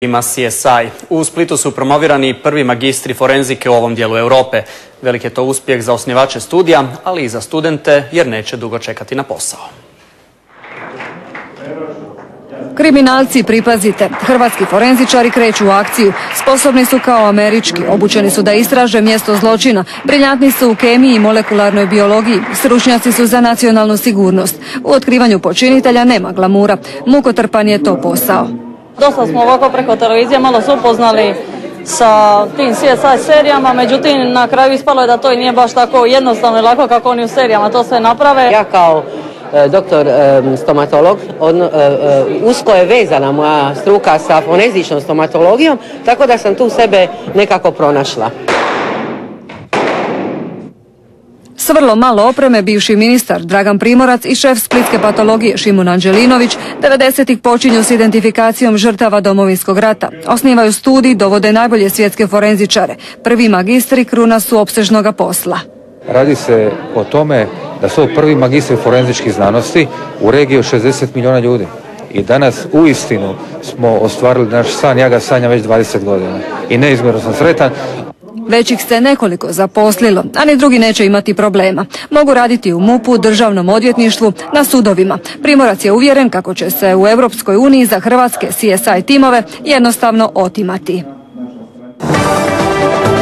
Ima CSI. U Splitu su promovirani prvi magistri forenzike u ovom dijelu Europe. Velik je to uspjeh za osnivače studija, ali i za studente jer neće dugo čekati na posao. Kriminalci, pripazite, hrvatski forenzičari kreću u akciju. Sposobni su kao američki, obučeni su da istraže mjesto zločina, briljantni su u kemiji i molekularnoj biologiji, stručnjaci su za nacionalnu sigurnost. U otkrivanju počinitelja nema glamura, mukotrpan je to posao. Dosta smo ovako preko televizije malo se upoznali sa tim CSI serijama, međutim na kraju ispalo je da to i nije baš tako jednostavno i lako kako oni u serijama to sve naprave. Ja kao doktor stomatolog, usko je vezana moja struka sa forenzičnom stomatologijom, tako da sam tu sebe nekako pronašla. S vrlo malo opreme bivši ministar Dragan Primorac i šef splitske patologije Šimun Anđelinović 90-ih počinju s identifikacijom žrtava Domovinskog rata. Osnivaju studij, dovode najbolje svjetske forenzičare. Prvi magistri kruna su opsežnoga posla. Radi se o tome da su prvi magistri forenzičkih znanosti u regiji od 60 milijuna ljudi. I danas uistinu smo ostvarili naš san, ja ga sanjam već 20 godina. I neizmjerno sam sretan. Već ih se nekoliko zaposlilo, a ni drugi neće imati problema. Mogu raditi u MUP-u, državnom odvjetništvu, na sudovima. Primorac je uvjeren kako će se u Europskoj uniji za hrvatske CSI timove jednostavno otimati.